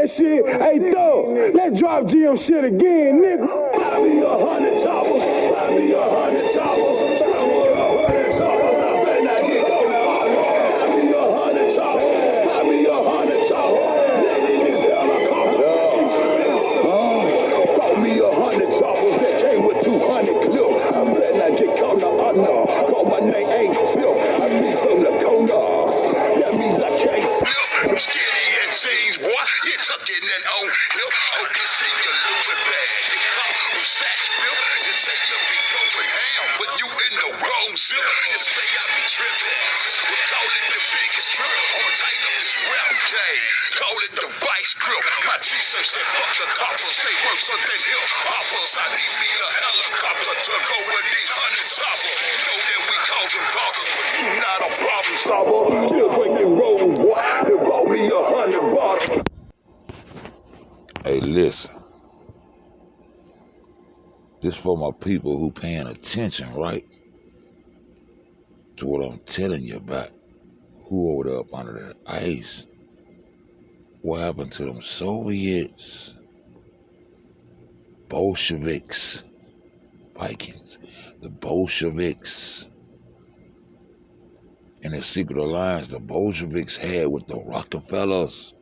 that shit. Hey, dog, let's drop GM shit again, nigga. Buy me 100 choppers. Buy me 100 choppers. Buy me 100 choppers. I bet not get on the buy me 100 choppers. Buy me 100 choppers. Let me this helicopter. Bought me 100 choppers that came with 200 clips. I bet not get caught the under. Cause my name ain't Phil. I be some Lacona. That means I can't slip. Skinny and jeans, boy. You took it and on hip. Oh, you see your Louis bag. You come from Satchville. You say you be going ham, but you in the wrong zip. You say I be tripping. We call it the biggest trip. I'ma tighten up this rap game. Call it the vice grip. My t-shirt said fuck the coppers. They work something hill hoppers. I need me a helicopter to go with these 100 choppers. Know that we call them talkers, but you not a problem solver. Just when they roll, boy. They bought me 100 bottles. Hey, listen. This for my people who paying attention, right? To what I'm telling you about. Who over there up under that ice? What happened to them Soviets? Bolsheviks. Vikings. The Bolsheviks. And the secret alliance the Bolsheviks had with the Rockefellers.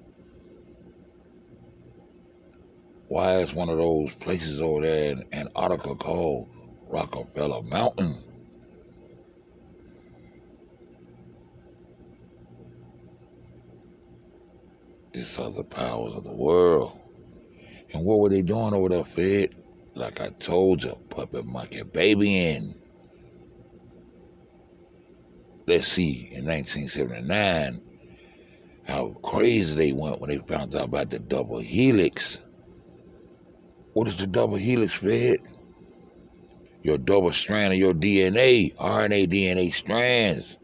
Why is one of those places over there in Antarctica called Rockefeller Mountain? These are the powers of the world. And what were they doing over there, Fed? Like I told you, puppet monkey baby in. Let's see, in 1979, how crazy they went when they found out about the double helix. What is the double helix, Fed? Your double strand of your DNA, RNA, DNA strands.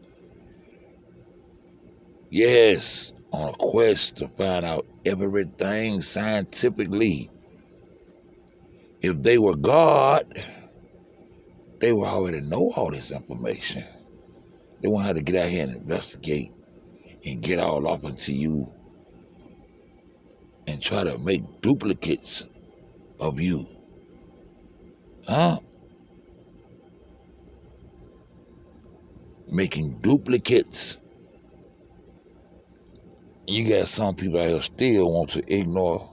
Yes, on a quest to find out everything scientifically. If they were God, they would already know all this information. They won't have to get out here and investigate and get all off into you and try to make duplicates of you. Huh? Making duplicates. You got some people out here still want to ignore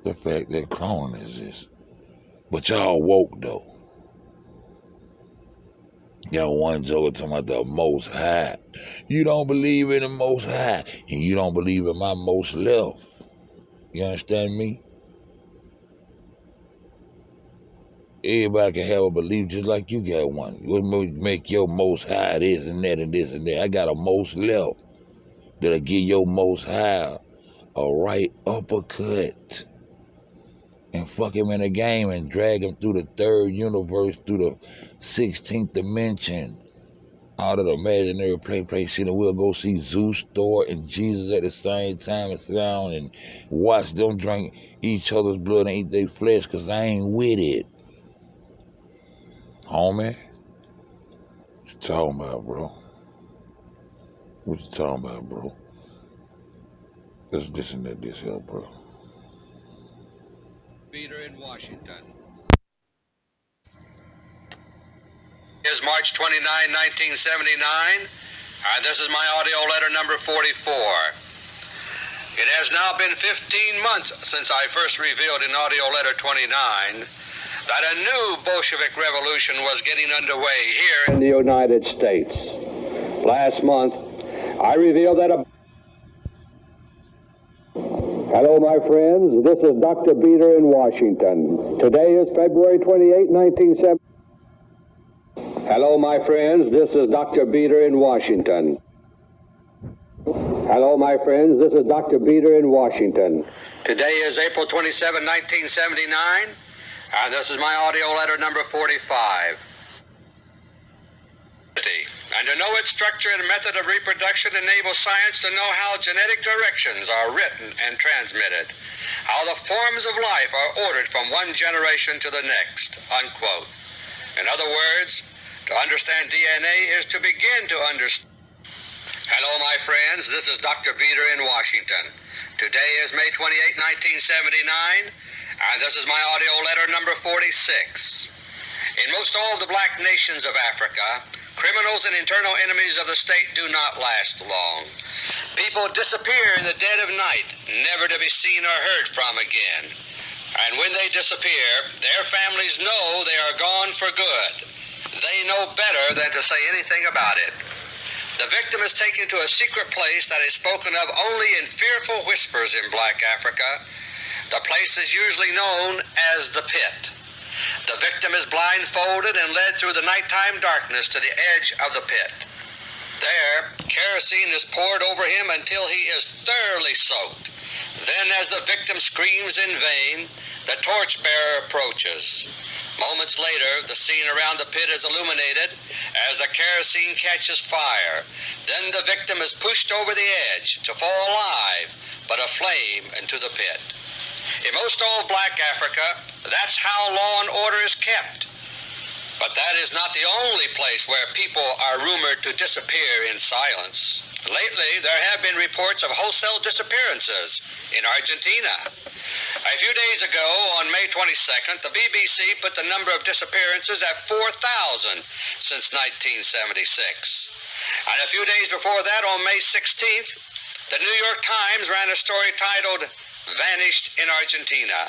the fact that cloning exists. But y'all woke though. Y'all one joker talking about the most high. You don't believe in the most high, and you don't believe in my most left. You understand me? Everybody can have a belief just like you got one. What make your most high this and that and this and that? I got a most left that'll give your most high a right uppercut and fuck him in a game and drag him through the third universe, through the 16th dimension, out of the imaginary place. And we'll go see Zeus, Thor, and Jesus at the same time and sit down and watch them drink each other's blood and eat their flesh, because I ain't with it. Homie, what you talking about, bro? What you talking about, bro? Let's listen to this here, bro. Peter in Washington. Is March 29, 1979, and this is my audio letter number 44. It has now been 15 months since I first revealed in audio letter 29 that a new Bolshevik revolution was getting underway here in the United States. Last month, I revealed that a... Hello, my friends. This is Dr. Beater in Washington. Today is February 28, 1970. Hello, my friends. This is Dr. Beater in Washington. Hello, my friends. This is Dr. Beater in Washington. Today is April 27, 1979, and this is my audio letter number 45. And to know its structure and method of reproduction enables science to know how genetic directions are written and transmitted, how the forms of life are ordered from one generation to the next, unquote. In other words, to understand DNA is to begin to understand. Hello, my friends. This is Dr. Beater in Washington. Today is May 28, 1979, and this is my audio letter number 46. In most all of the black nations of Africa, criminals and internal enemies of the state do not last long. People disappear in the dead of night, never to be seen or heard from again. And when they disappear, their families know they are gone for good. They know better than to say anything about it. The victim is taken to a secret place that is spoken of only in fearful whispers in black Africa. The place is usually known as the pit. The victim is blindfolded and led through the nighttime darkness to the edge of the pit. There, kerosene is poured over him until he is thoroughly soaked. Then, as the victim screams in vain, the torchbearer approaches. Moments later, the scene around the pit is illuminated as the kerosene catches fire. Then the victim is pushed over the edge to fall alive, but aflame into the pit. In most all black Africa, that's how law and order is kept. But that is not the only place where people are rumored to disappear in silence. Lately, there have been reports of wholesale disappearances in Argentina. A few days ago, on May 22nd, the BBC put the number of disappearances at 4,000 since 1976. And a few days before that, on May 16th, the New York Times ran a story titled, "Vanished in Argentina."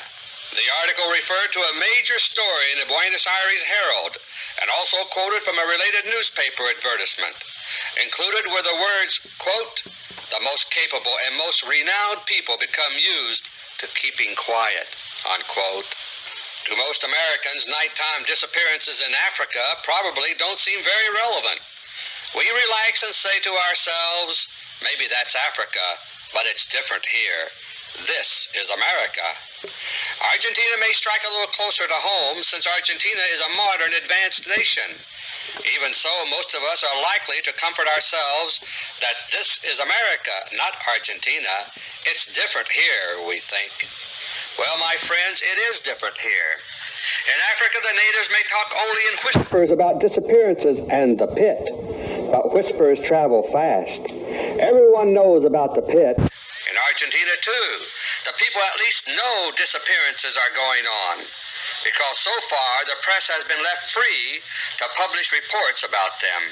The article referred to a major story in the Buenos Aires Herald and also quoted from a related newspaper advertisement. Included were the words, quote, "The most capable and most renowned people become used to keeping quiet," unquote. To most Americans, nighttime disappearances in Africa probably don't seem very relevant. We relax and say to ourselves, maybe that's Africa, but it's different here. This is America. Argentina may strike a little closer to home since Argentina is a modern, advanced nation. Even so, most of us are likely to comfort ourselves that this is America, not Argentina. It's different here, we think. Well, my friends, it is different here. In Africa, the natives may talk only in whispers about disappearances and the pit, but whispers travel fast. Everyone knows about the pit. In Argentina, too, the people at least know disappearances are going on, because so far the press has been left free to publish reports about them.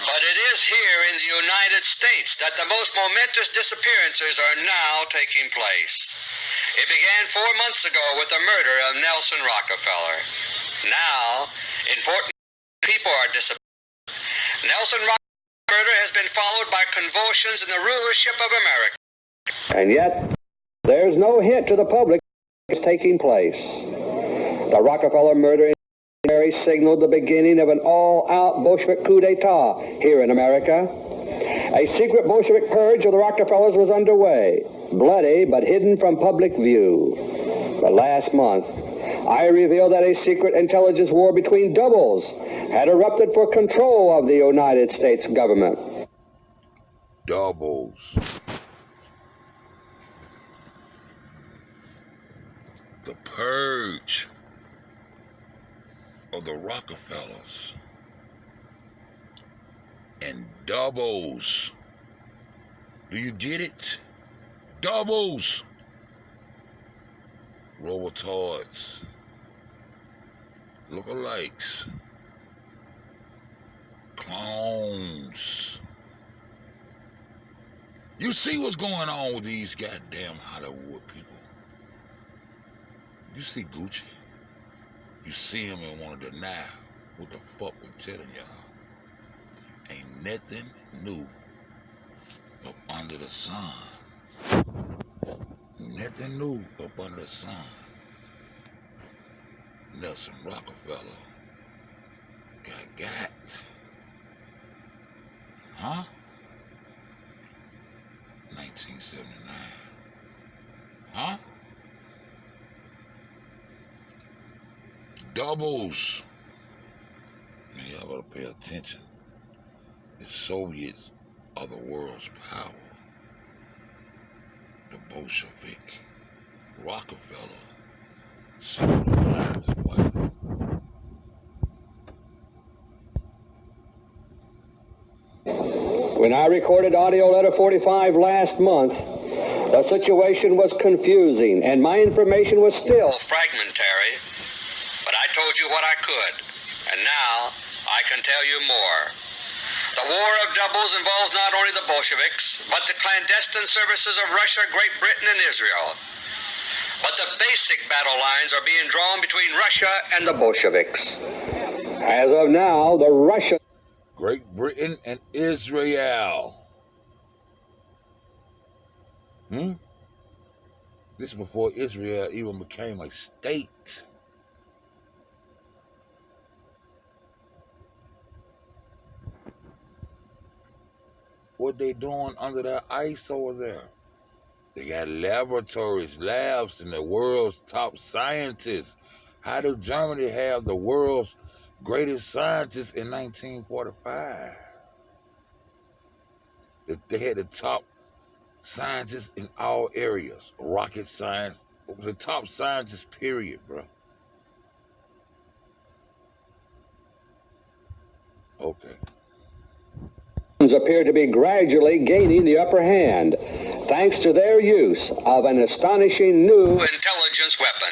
But it is here in the United States that the most momentous disappearances are now taking place. It began 4 months ago with the murder of Nelson Rockefeller. Now, important people are disappearing. Nelson Rockefeller's murder has been followed by convulsions in the rulership of America. And yet, there's no hint to the public it's taking place. The Rockefeller murder signaled the beginning of an all-out Bolshevik coup d'etat here in America. A secret Bolshevik purge of the Rockefellers was underway, bloody but hidden from public view. But last month, I revealed that a secret intelligence war between doubles had erupted for control of the United States government. Doubles. The purge of the Rockefellers and doubles. Do you get it? Doubles. Robotards. Lookalikes. Clones. You see what's going on with these goddamn Hollywood people. You see Gucci. You see him and want to deny what the fuck we're telling y'all. Ain't nothing new up under the sun. Nothing new up under the sun. Nelson Rockefeller got. Huh? 1979. Huh? Doubles. Man, y'all better pay attention. The Soviets are the world's power. The Bolshevik, Rockefeller, civilized white. When I recorded audio letter 45 last month, The situation was confusing, and my information was still fragmentary, but I told you what I could, and now I can tell you more. The War of Doubles involves not only the Bolsheviks, but the clandestine services of Russia, Great Britain, and Israel. But the basic battle lines are being drawn between Russia and the Bolsheviks. As of now, the Russian... Great Britain and Israel. This is before Israel even became a state. What they doing under that ice over there? They got laboratories, labs, and the world's top scientists. How did Germany have the world's greatest scientists in 1945? They had the top scientists in all areas. Rocket science. The top scientists, period, bro. Okay. appear to be gradually gaining the upper hand, thanks to their use of an astonishing new intelligence weapon.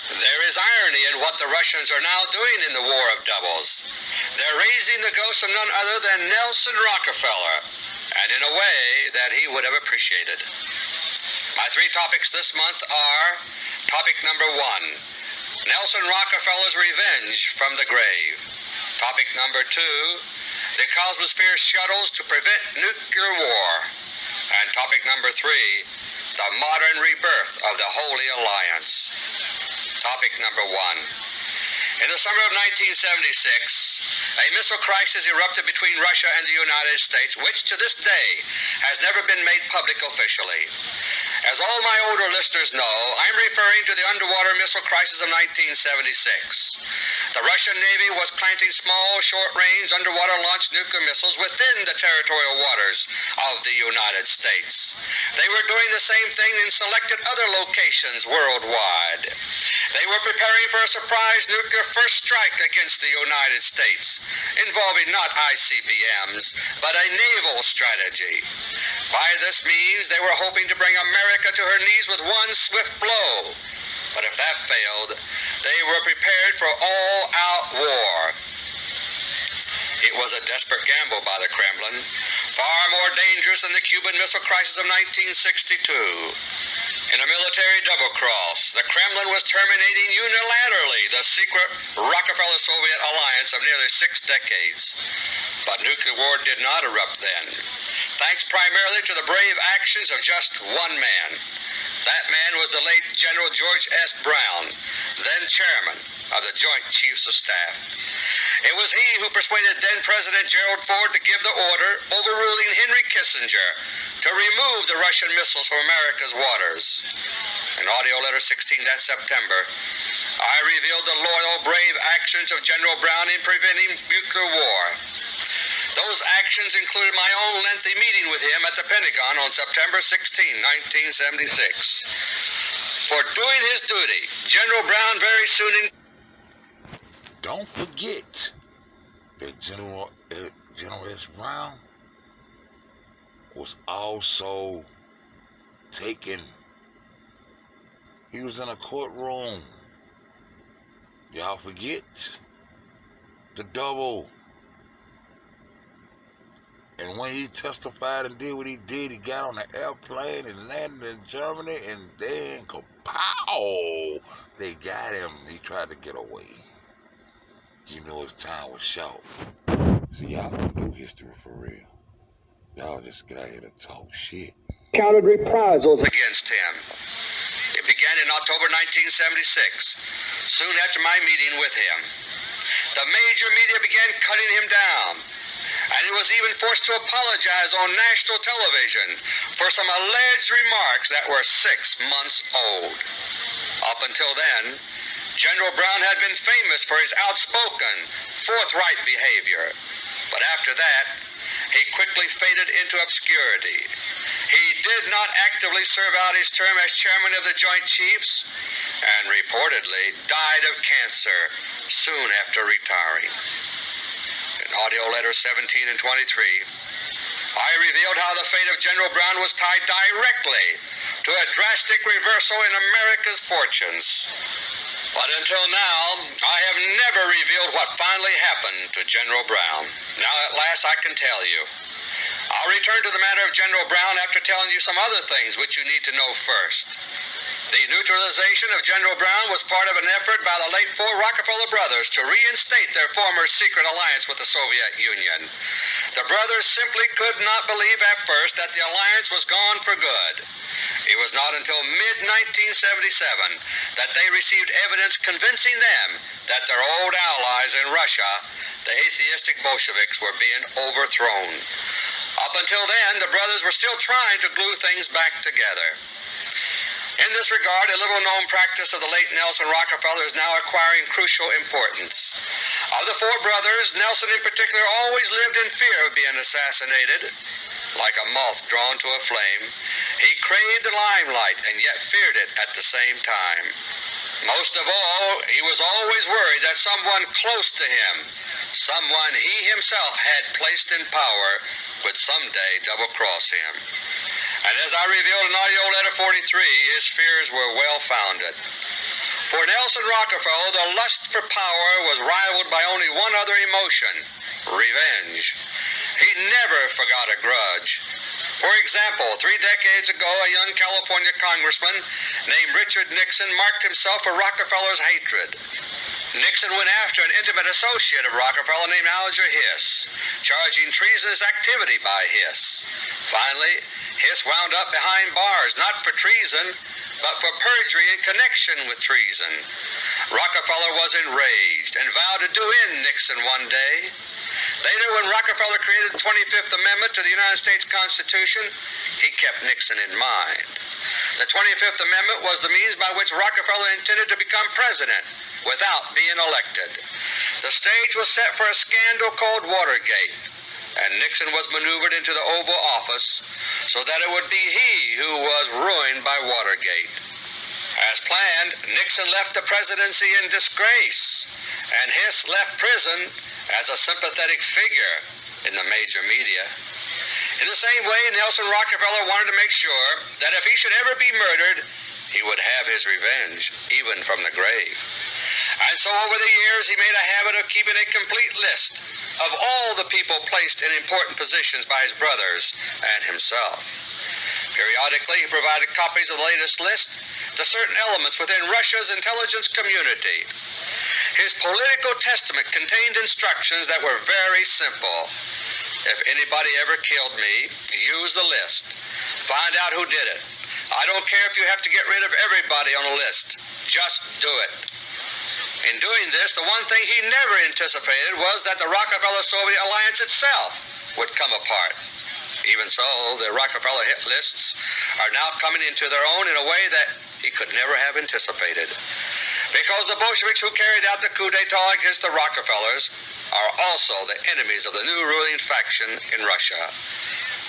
There is irony in what the Russians are now doing in the War of Doubles. They're raising the ghost of none other than Nelson Rockefeller, and in a way that he would have appreciated. My three topics this month are: topic number 1, Nelson Rockefeller's revenge from the grave. Topic number 2, the Cosmosphere shuttles to prevent nuclear war. And topic number 3, the modern rebirth of the Holy Alliance. Topic number 1. In the summer of 1976, a missile crisis erupted between Russia and the United States, which to this day has never been made public officially. As all my older listeners know, I'm referring to the underwater missile crisis of 1976. The Russian Navy was planting small, short-range, underwater-launched nuclear missiles within the territorial waters of the United States. They were doing the same thing in selected other locations worldwide. They were preparing for a surprise nuclear first strike against the United States, involving not ICBMs, but a naval strategy. By this means, they were hoping to bring America to her knees with one swift blow. But if that failed, they were prepared for all-out war. It was a desperate gamble by the Kremlin, far more dangerous than the Cuban Missile Crisis of 1962. In a military double-cross, the Kremlin was terminating unilaterally the secret Rockefeller-Soviet alliance of nearly 6 decades. But nuclear war did not erupt then, thanks primarily to the brave actions of just one man. That man was the late General George S. Brown, then chairman of the Joint Chiefs of Staff. It was he who persuaded then-President Gerald Ford to give the order, overruling Henry Kissinger, to remove the Russian missiles from America's waters. In audio letter 16 that September, I revealed the loyal, brave actions of General Brown in preventing nuclear war. Those actions included my own lengthy meeting with him at the Pentagon on September 16, 1976. For doing his duty, General Brown very soon... Don't forget that General S. Brown was also taken. He was in a courtroom. Y'all forget the double. And when he testified and did what he did, he got on the airplane and landed in Germany, and then kapow! They got him. He tried to get away. You know his time was short. So y'all don't do history for real. Y'all just got here to talk shit. Counted reprisals against him. It began in October 1976, soon after my meeting with him. The major media began cutting him down, and he was even forced to apologize on national television for some alleged remarks that were 6 months old. Up until then, General Brown had been famous for his outspoken, forthright behavior. But after that, he quickly faded into obscurity. He did not actively serve out his term as chairman of the Joint Chiefs, and reportedly died of cancer soon after retiring. In audio letter 17 and 23, I revealed how the fate of General Brown was tied directly to a drastic reversal in America's fortunes. But until now, I have never revealed what finally happened to General Brown. Now at last I can tell you. I'll return to the matter of General Brown after telling you some other things which you need to know first. The neutralization of General Brown was part of an effort by the late four Rockefeller brothers to reinstate their former secret alliance with the Soviet Union. The brothers simply could not believe at first that the alliance was gone for good. It was not until mid-1977 that they received evidence convincing them that their old allies in Russia, the atheistic Bolsheviks, were being overthrown. Up until then, the brothers were still trying to glue things back together. In this regard, a little-known practice of the late Nelson Rockefeller is now acquiring crucial importance. Of the four brothers, Nelson in particular always lived in fear of being assassinated. Like a moth drawn to a flame, he craved the limelight and yet feared it at the same time. Most of all, he was always worried that someone close to him, someone he himself had placed in power, would someday double-cross him. And as I revealed in audio letter 43, his fears were well-founded. For Nelson Rockefeller, the lust for power was rivaled by only one other emotion: revenge. He never forgot a grudge. For example, 3 decades ago, a young California congressman named Richard Nixon marked himself for Rockefeller's hatred. Nixon went after an intimate associate of Rockefeller named Alger Hiss, charging treasonous activity by Hiss. Finally, Hiss wound up behind bars, not for treason, but for perjury in connection with treason. Rockefeller was enraged and vowed to do in Nixon one day. Later, when Rockefeller created the 25th Amendment to the United States Constitution, he kept Nixon in mind. The 25th Amendment was the means by which Rockefeller intended to become president without being elected. The stage was set for a scandal called Watergate, and Nixon was maneuvered into the Oval Office so that it would be he who was ruined by Watergate. As planned, Nixon left the presidency in disgrace, and Hiss left prison as a sympathetic figure in the major media. In the same way, Nelson Rockefeller wanted to make sure that if he should ever be murdered, he would have his revenge, even from the grave. And so over the years, he made a habit of keeping a complete list of all the people placed in important positions by his brothers and himself. Periodically, he provided copies of the latest list to certain elements within Russia's intelligence community. His political testament contained instructions that were very simple. If anybody ever killed me, use the list. Find out who did it. I don't care if you have to get rid of everybody on the list. Just do it. In doing this, the one thing he never anticipated was that the Rockefeller-Soviet alliance itself would come apart. Even so, the Rockefeller hit lists are now coming into their own in a way that he could never have anticipated. Because the Bolsheviks who carried out the coup d'etat against the Rockefellers are also the enemies of the new ruling faction in Russia.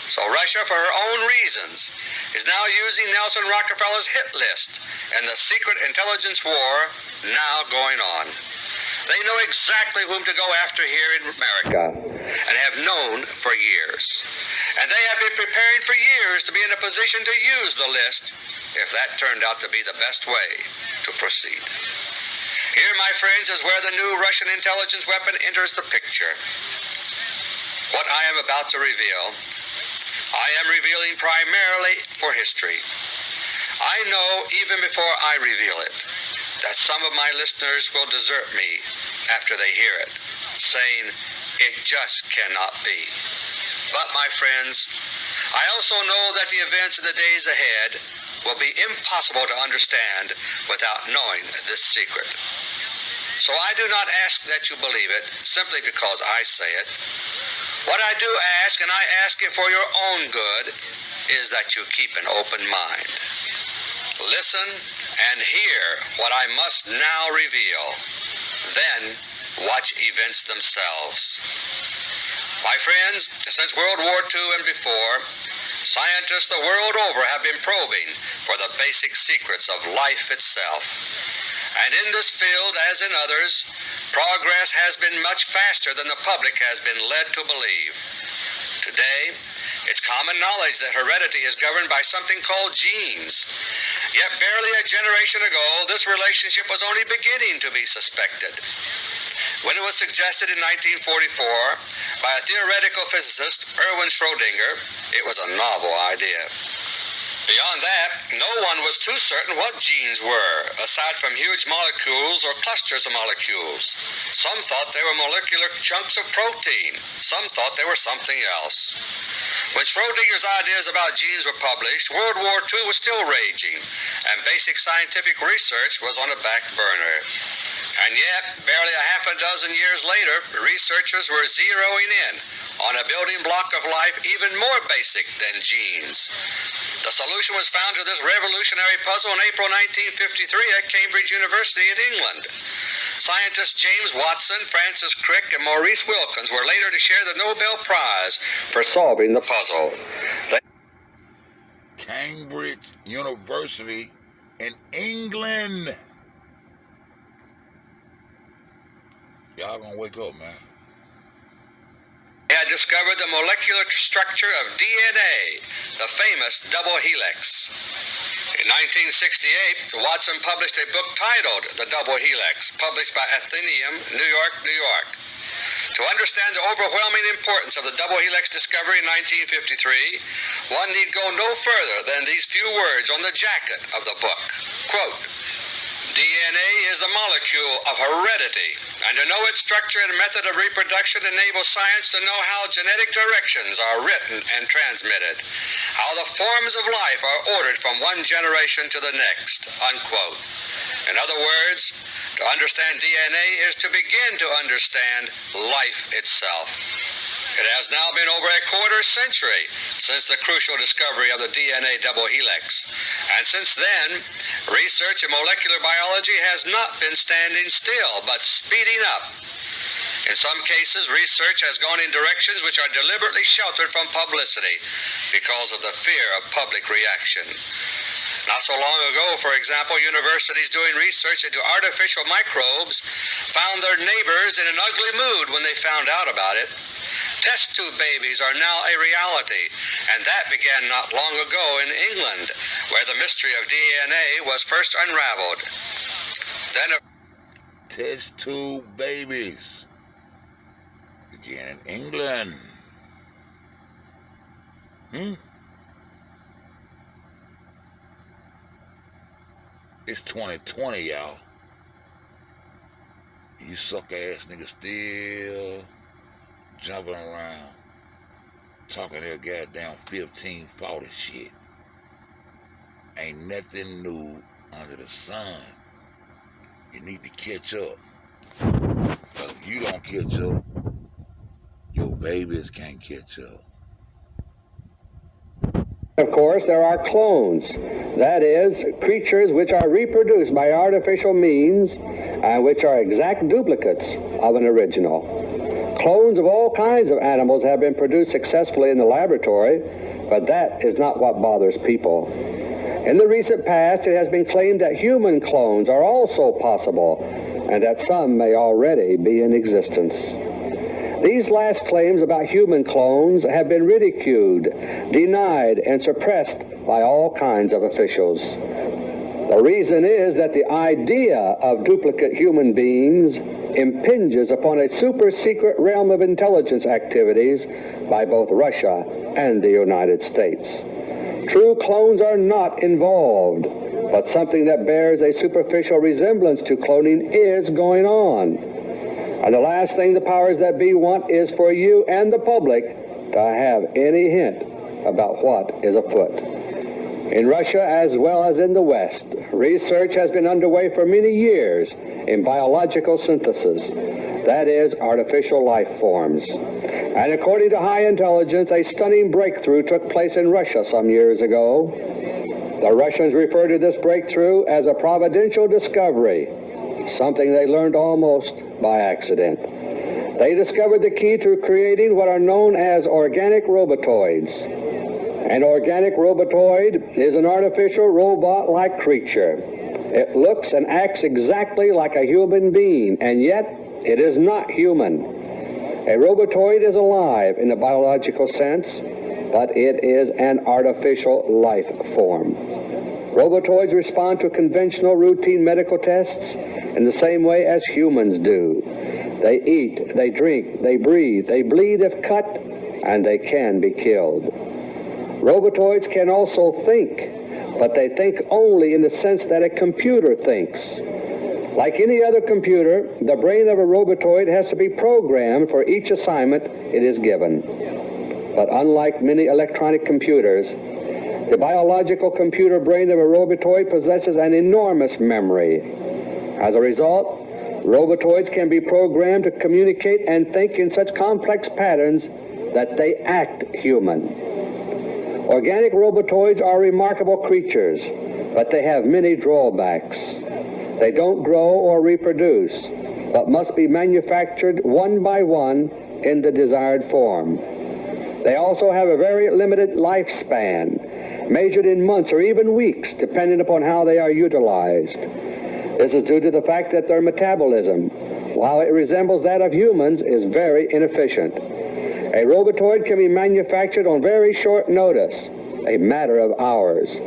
So Russia, for her own reasons, is now using Nelson Rockefeller's hit list and the secret intelligence war now going on. They know exactly whom to go after here in America and have known for years. And they have been preparing for years to be in a position to use the list if that turned out to be the best way to proceed. Here, my friends, is where the new Russian intelligence weapon enters the picture. What I am about to reveal, I am revealing primarily for history. I know, even before I reveal it, that some of my listeners will desert me after they hear it, saying, it just cannot be. But, my friends, I also know that the events in the days ahead will be impossible to understand without knowing this secret. So I do not ask that you believe it simply because I say it. What I do ask, and I ask it for your own good, is that you keep an open mind. Listen and hear what I must now reveal. Then watch events themselves. My friends, since World War II and before, scientists the world over have been probing for the basic secrets of life itself. And in this field, as in others, progress has been much faster than the public has been led to believe. Today, It's common knowledge that heredity is governed by something called genes. Yet barely a generation ago, this relationship was only beginning to be suspected. When it was suggested in 1944 by a theoretical physicist, Erwin Schrödinger, it was a novel idea. Beyond that, no one was too certain what genes were, aside from huge molecules or clusters of molecules. Some thought they were molecular chunks of protein. Some thought they were something else. When Schrödinger's ideas about genes were published, World War II was still raging, and basic scientific research was on a back burner. And yet, barely a half a dozen years later, researchers were zeroing in on a building block of life even more basic than genes. The solution was found to this revolutionary puzzle in April 1953 at Cambridge University in England. Scientists James Watson, Francis Crick, and Maurice Wilkins were later to share the Nobel Prize for solving the puzzle. Cambridge University in England. Y'all gonna wake up, man. They had discovered the molecular structure of DNA, the famous double helix. In 1968, Watson published a book titled The Double Helix, published by Atheneum, New York, New York. To understand the overwhelming importance of the double helix discovery in 1953, one need go no further than these few words on the jacket of the book. Quote, DNA is the molecule of heredity, and to know its structure and method of reproduction enables science to know how genetic directions are written and transmitted, how the forms of life are ordered from one generation to the next, unquote. In other words, to understand DNA is to begin to understand life itself. It has now been over a quarter century since the crucial discovery of the DNA double helix. And since then, research in molecular biology has not been standing still, but speeding up. In some cases, research has gone in directions which are deliberately sheltered from publicity because of the fear of public reaction. Not so long ago, for example, universities doing research into artificial microbes found their neighbors in an ugly mood when they found out about it. Test tube babies are now a reality, and that began not long ago in England, where the mystery of DNA was first unraveled. Then Test tube babies began in England. It's 2020, y'all. You suck-ass niggas still jumping around, talking that goddamn 1540 shit. Ain't nothing new under the sun. You need to catch up. But if you don't catch up, your babies can't catch up. Of course, there are clones. That is, creatures which are reproduced by artificial means and which are exact duplicates of an original. Clones of all kinds of animals have been produced successfully in the laboratory, but that is not what bothers people. In the recent past, it has been claimed that human clones are also possible, and that some may already be in existence. These last claims about human clones have been ridiculed, denied, and suppressed by all kinds of officials. The reason is that the idea of duplicate human beings impinges upon a super-secret realm of intelligence activities by both Russia and the United States. True clones are not involved, but something that bears a superficial resemblance to cloning is going on. And the last thing the powers that be want is for you and the public to have any hint about what is afoot. In Russia, as well as in the West, research has been underway for many years in biological synthesis, that is, artificial life forms. And according to high intelligence, a stunning breakthrough took place in Russia some years ago. The Russians refer to this breakthrough as a providential discovery, something they learned almost by accident. They discovered the key to creating what are known as organic robotoids. An organic robotoid is an artificial robot-like creature. It looks and acts exactly like a human being, and yet it is not human. A robotoid is alive in the biological sense, but it is an artificial life form. Robotoids respond to conventional routine medical tests in the same way as humans do. They eat, they drink, they breathe, they bleed if cut, and they can be killed. Robotoids can also think, but they think only in the sense that a computer thinks. Like any other computer, the brain of a robotoid has to be programmed for each assignment it is given. But unlike many electronic computers, the biological computer brain of a robotoid possesses an enormous memory. As a result, robotoids can be programmed to communicate and think in such complex patterns that they act human. Organic robotoids are remarkable creatures, but they have many drawbacks. They don't grow or reproduce, but must be manufactured one by one in the desired form. They also have a very limited lifespan, measured in months or even weeks, depending upon how they are utilized. This is due to the fact that their metabolism, while it resembles that of humans, is very inefficient. A robotoid can be manufactured on very short notice, a matter of hours.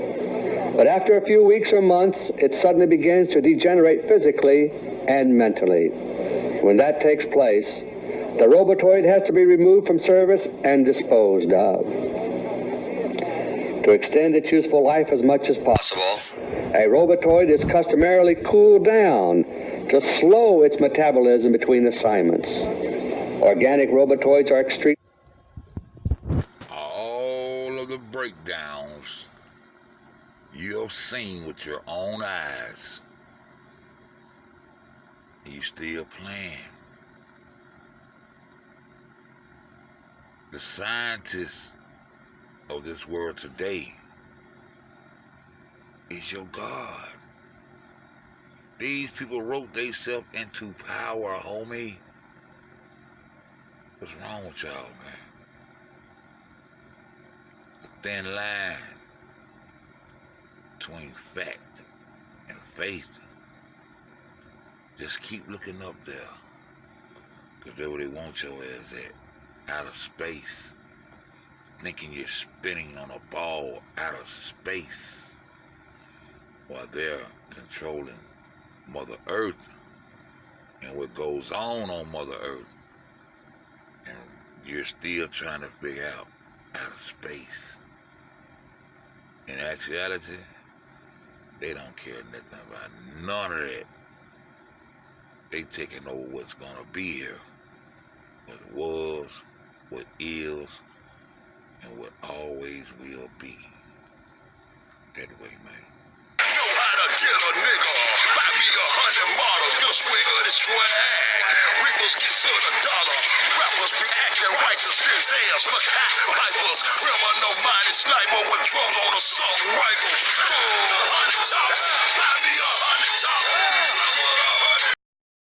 But after a few weeks or months, it suddenly begins to degenerate physically and mentally. When that takes place, the robotoid has to be removed from service and disposed of. To extend its useful life as much as possible, a robotoid is customarily cooled down to slow its metabolism between assignments. Organic robotoids are extreme. All of the breakdowns you have seen with your own eyes, you still playing. The scientists of this world today is your God. These people wrote themselves into power, homie. What's wrong with y'all, man? The thin line between fact and faith. Just keep looking up there, because that's where they want your ass at, out of space. Thinking you're spinning on a ball out of space while they're controlling Mother Earth and what goes on Mother Earth. And you're still trying to figure out of space. In actuality, they don't care nothing about none of that. They taking over what's gonna be here, what was, what is, and what always will be. That way, man. Know how to get a nigga. Buy me 100 models. Good swing of the swag. Reapers get to the dollar. Rappers be acting righteous. Denzel's, Mackay, Vipers. Criminal minded sniper with drums on assault rifles.